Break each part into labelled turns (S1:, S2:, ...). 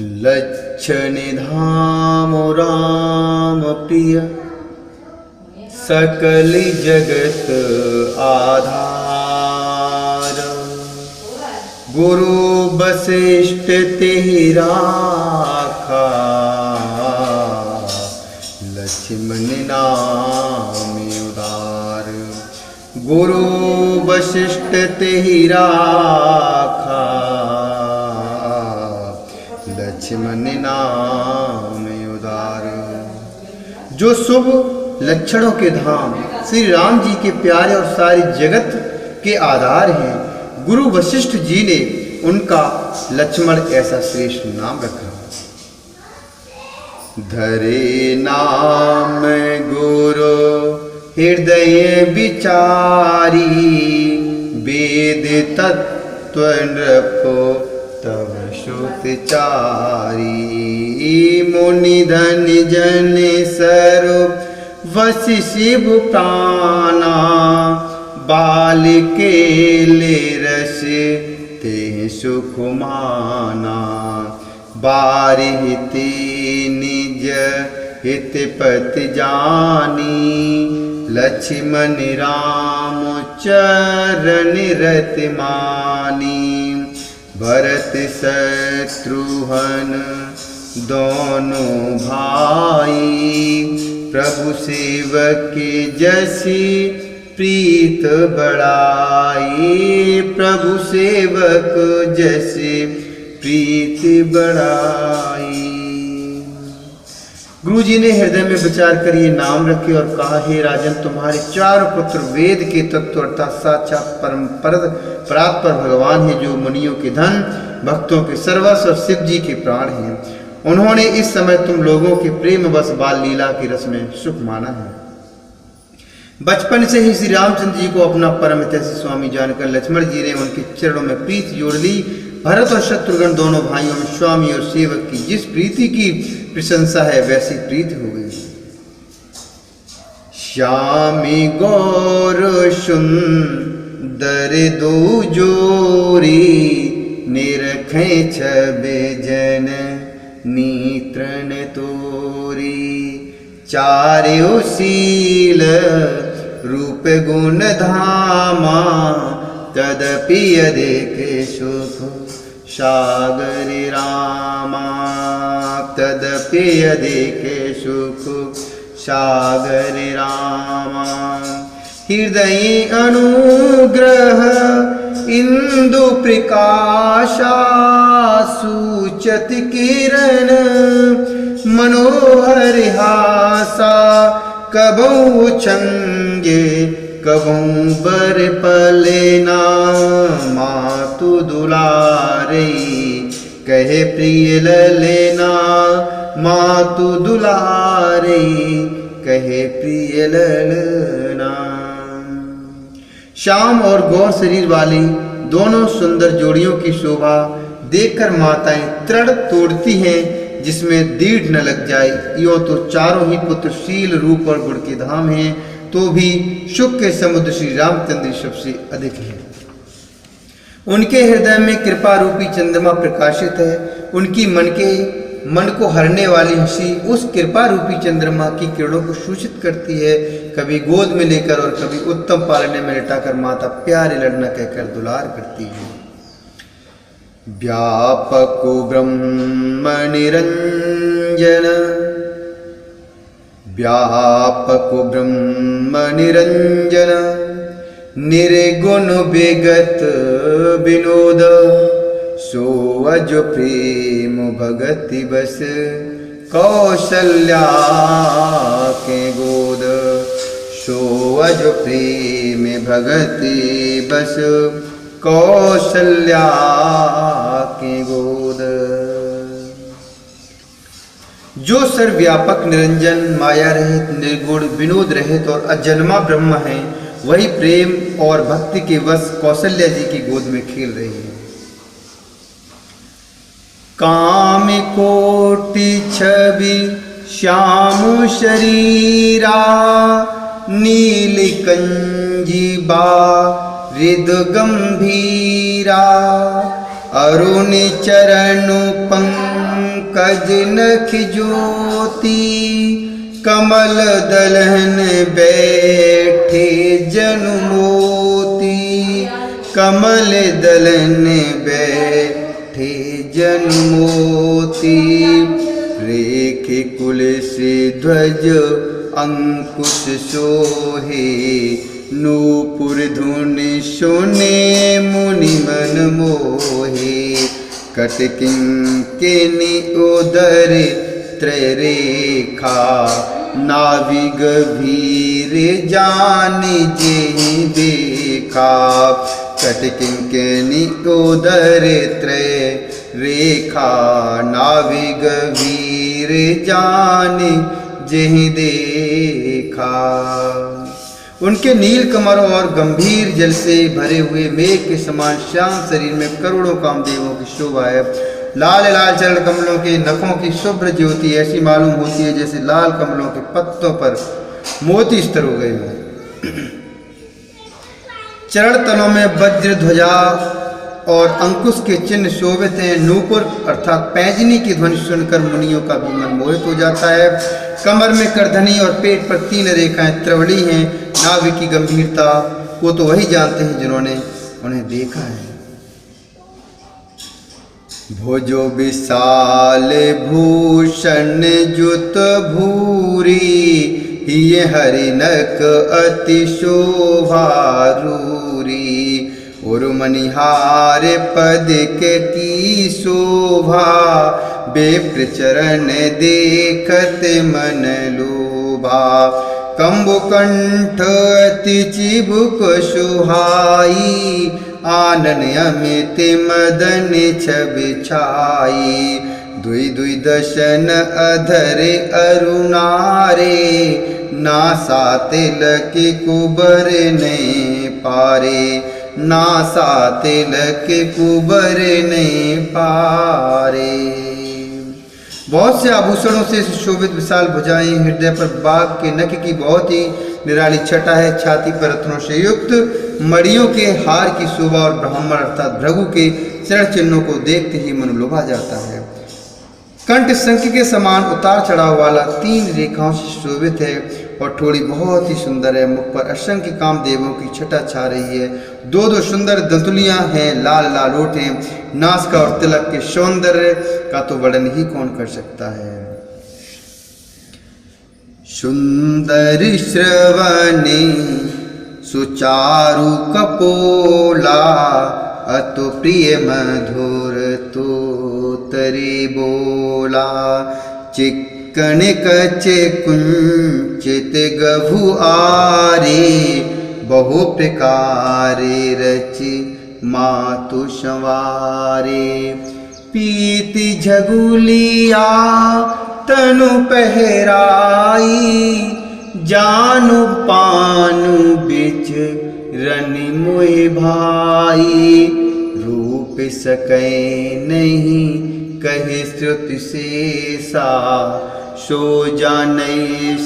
S1: लक्षण धाम राम प्रिय सकल जगत आधार। गुरु वशिष्ठ तेहि राखा लक्ष्मण नाम उदार। गुरु वशिष्ठ तेहि राखा लक्ष्मण नाम उदार। जो शुभ लक्षणों के धाम श्री राम जी के प्यारे और सारी जगत के आधार हैं, गुरु वशिष्ठ जी ने उनका लक्ष्मण ऐसा श्रेष्ठ नाम रखा। धरे नाम गुरु हृदय विचारी, वेद तत्व नृपो तव श्रुतचारी। मुनि धन जन सर्व वसि शिव प्राणा, बाल के ले रस ते सुख माना। बारिहिति निज हित पति जानी, लक्ष्मण राम चरण रत मानी। भरत शत्रुघ्न दोनों भाई, प्रभु सेवक जैसी प्रीत बढ़ाई। प्रभु सेवक जैसे प्रीत बढ़ाई। गुरु जी ने हृदय में विचार कर ये नाम रखे और कहा, हे राजन, तुम्हारे चार पुत्र वेद के तत्व अर्थात साक्षात परम परात्पर भगवान है, जो मुनियों के धन, भक्तों के सर्वस्व और शिव जी के प्राण हैं। उन्होंने इस समय तुम लोगों के प्रेम बस बाल लीला के रस में सुख माना है। बचपन से ही श्री रामचंद्र जी को अपना परम हितैषी स्वामी जानकर लक्ष्मण जी ने उनके चरणों में प्रीति जोड़ ली। भरत और शत्रुघ्न दोनों भाइयों में स्वामी और सेवक की जिस प्रीति की प्रशंसा है, वैसी प्रीति हो गई। श्यामी गौर सुंदर दो जोरी, निरखे छबे जन नीत्रन तोरी। चार्यो शील रूप गुण धामा, तदपि देखे सुख सागर रामा। तदपि देखे सुख सागर रामा। हृदय अनुग्रह इंदु प्रकाशा, सूचत किरण मनोहर हासा। कबहु छंगे कबहु बर पलेना, मातु दुलारे कहे प्रिय ललेना। मातु दुलारे कहे प्रिय ललना। श्याम और गौर शरीर वाली दोनों सुंदर जोड़ियों की शोभा देखकर माताएं तृण तोड़ती हैं, जिसमें दीढ़ न लग जाए। यो तो चारों ही पुत्र शील रूप और गुण के धाम हैं, तो भी सुख के समुद्र श्री रामचंद्र सबसे अधिक है। उनके हृदय में कृपा रूपी चंद्रमा प्रकाशित है। उनकी मन को हरने वाली हंसी उस कृपा रूपी चंद्रमा की किरणों को सूचित करती है। कभी गोद में लेकर और कभी उत्तम पालने में लिटाकर माता प्यारे लड़ना कहकर दुलार करती है। व्यापक ब्रह्म निरंजन, व्यापक ब्रह्म निरंजन। निर्गुण विगत विनोद, सो अज प्रेम भगति बस। कौशल्या के गोद, सो अज प्रेम भगति बस। कौशल्या के गोद। जो सर्वव्यापक निरंजन माया रहित निर्गुण विनोद रहित और अजन्मा ब्रह्म है, वही प्रेम और भक्ति के वश कौशल्या जी की गोद में खेल रही है। काम कोटि छवि श्याम शरीरा, नील कंजीबा हृद गंभीरा। अरुण चरण पंग पंकज नख ज्योति कमल दलहन बैठे जनु मोती कमल दलहन बैठे जनु मोती रेखे कुल से ध्वज अंकुश सोहे नूपुर धुनि सुने मुनि मन मोहे कटकिंकिनी उदर त्रय रेखा नाविग भीर जान जेहि देखा कटकिंकिनी उदर त्रय रेखा नाविग वीर जान जेहि देखा। उनके नील कमरों और गंभीर जल से भरे हुए मेघ के समान श्याम शरीर में करोड़ों कामदेवों की शोभा है। लाल लाल चरण कमलों के नखों की शुभ्र ज्योति ऐसी मालूम होती है जैसे लाल कमलों के पत्तों पर मोती स्तर हो गए हों। चरण तलों में वज्र ध्वजा और अंकुश के चिन्ह शोभित हैं। नूपुर अर्थात पैंजनी की ध्वनि सुनकर मुनियों का भी मन मोहित हो जाता है। कमर में करधनी और पेट पर 3 रेखाएं त्रिवड़ी हैं। नाभि की गंभीरता को तो वही जानते हैं जिन्होंने उन्हें देखा है। भुजो विशाल भूषण जुत भूरी ये हरिनक अति शोभारूरी और मनिहार पद के की शोभा बेप्र चरण देखत मन लोभा कंबुकंठ अति चिबुक सुहाई आनन अमित मदन छब छाई दुई दुई दशन अधर अरुणारे नासा तिलक कुबर ने पारे नासा तिलक कुबर ने पारे। बहुत से आभूषणों से सुशोभित विशाल भुजाएं हृदय पर बाघ के नख की बहुत ही निराली छटा है। छाती पर रत्नों से युक्त मड़ियों के हार की शोभा और ब्राह्मण अर्थात भृगु के चरण चिन्हों को देखते ही मन लुभा जाता है। कंठ शंख के समान उतार चढ़ाव वाला 3 रेखाओं से शोभित है और ठोड़ी बहुत ही सुंदर है। मुख पर असंख्य कामदेवों की छटा छा रही है। 2 सुंदर दंतुलियां हैं। लाल लाल ओठ हैं। नासिका और तिलक के सौंदर्य का तो वर्णन ही कौन कर सकता है। सुंदर श्रवणे सुचारु कपोला अतु प्रिय मधुर तो तरे बोला चिक्कन कचे कुंचित गभु आरे बहु प्रकारे रचि मातु संवारे पीति झगुलिया तनु पहराई जानु पानु बिच रनि मोहि भाई रूप सकै नहीं कहे श्रुति शेषा सो जानै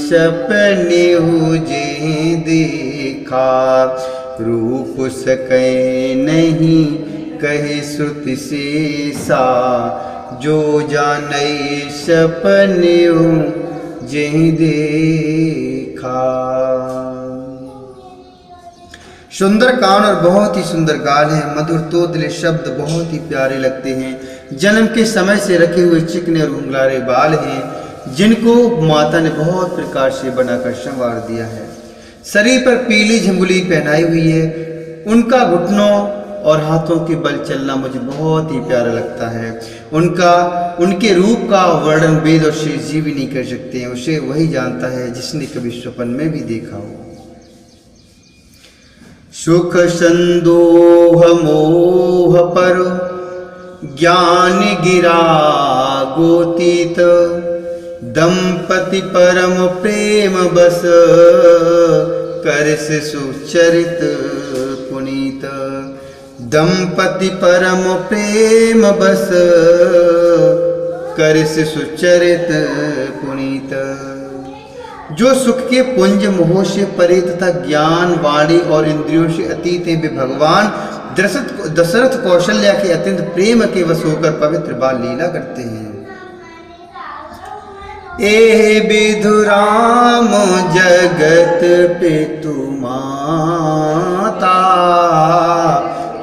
S1: सपने हुजे देखा रूप सकै नहीं कहे श्रुति शेषा जो जानै सपने हुजे देखा। सुंदर कान और बहुत ही सुंदर गाल हैं। मधुर तोतले शब्द बहुत ही प्यारे लगते हैं। जन्म के समय से रखे हुए चिकने और उंगलारे बाल हैं जिनको माता ने बहुत प्रकार से बनाकर संवार दिया है। शरीर पर पीली झंगुली पहनाई हुई है। उनका घुटनों और हाथों के बल चलना मुझे बहुत ही प्यारा लगता है। उनके रूप का वर्णन वेद और शेष जी भी नहीं कर सकते हैं। उसे वही जानता है जिसने कभी स्वप्न में भी देखा हो। सुख संदोह मोह पर ज्ञान गिरा गोतीत दंपति परम प्रेम बस करस सुचरित पुनीत दंपति परम प्रेम बस करस सुचरित पुनीत। जो सुख के पुंज मोह से परे तथा ज्ञान वाणी और इंद्रियों से अतीत हैं वे भगवान दशरथ कौशल्या के अत्यंत प्रेम के वश होकर पवित्र बाल लीला करते हैं। ए विधुराम जगत पितु माता,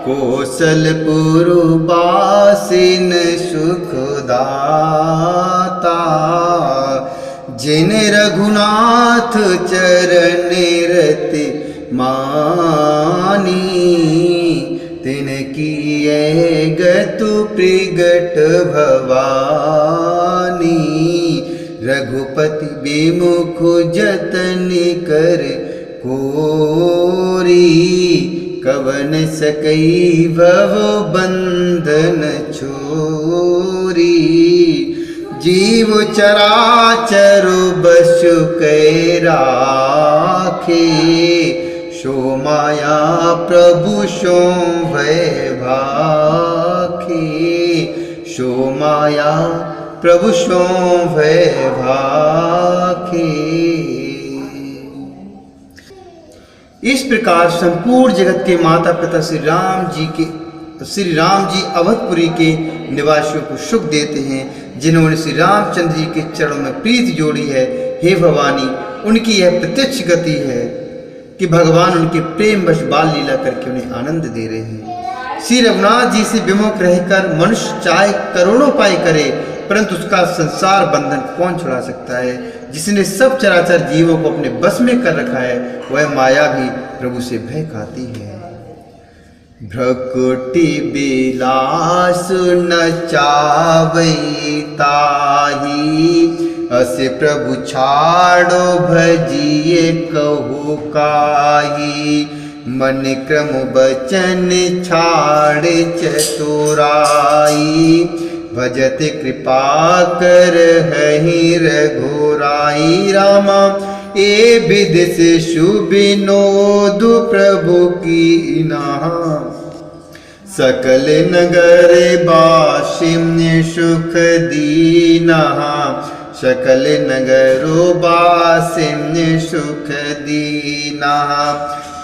S1: कौशलपुरवासिन सुखदाता। जिन रघुनाथ चरण रति मानी, तिन किए गतु प्रगट भवानी। रघुपति विमुख जतन कर कोरी, कवन सकई भव बंधन छोरी। जीव चराचर बसु कै राखे, सो माया प्रभु सो भय भाखे। सो माया प्रभु सो भय भाखे। इस प्रकार संपूर्ण जगत के माता पिता श्री राम जी अवधपुरी के निवासियों को सुख देते हैं, जिन्होंने श्री रामचंद्र जी के चरणों में प्रीति जोड़ी है। हे भवानी, उनकी यह प्रत्यक्ष गति है कि भगवान उनके प्रेम वश बाल लीला करके उन्हें आनंद दे रहे हैं। श्री रघुनाथ जी से विमुख रहकर मनुष्य चाहे करोड़ों उपाय करे, परंतु उसका संसार बंधन कौन छुड़ा सकता है। जिसने सब चराचर जीवों को अपने बस में कर रखा है, वह माया भी प्रभु से भय खाती है। भ्रकुटी बिलास न चावई ताही, असे प्रभु छाड़ो भजिए कहु काई। मन क्रम बचन छाड़ चतुराई, भजते कृपा कर हहि रघुराई। रामा ए विध से शुभिनोद प्रभु की नाहा, सकल नगर बासिन्य सुख दीना। सकल नगरो बासिन्य सुख दीना।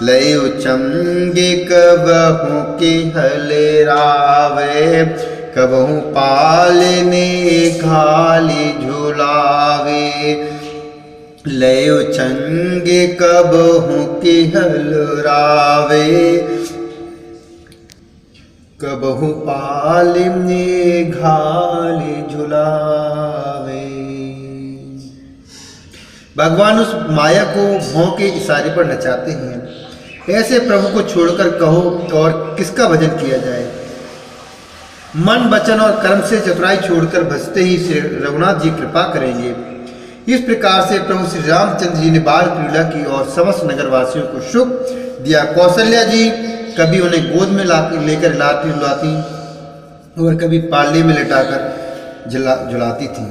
S1: लयो चंगे कबहु के हल रावे, कबहु पालने घाली झुलावे। लयो चंगे कबहु के हल रावे, कबहु पालने घाली झुलावे। भगवान उस माया को भौं के इशारे पर नचाते हैं। ऐसे प्रभु को छोड़कर कहो और किसका भजन किया जाए। मन वचन और कर्म से चतुराई छोड़कर भजते ही श्री रघुनाथ जी कृपा करेंगे। इस प्रकार से प्रभु श्री रामचंद्र जी ने बाल क्रीड़ा की और समस्त नगरवासियों को सुख दिया। कौशल्या जी कभी उन्हें गोद में लेकर लाती और कभी पालने में लिटाकर झुलाती थी।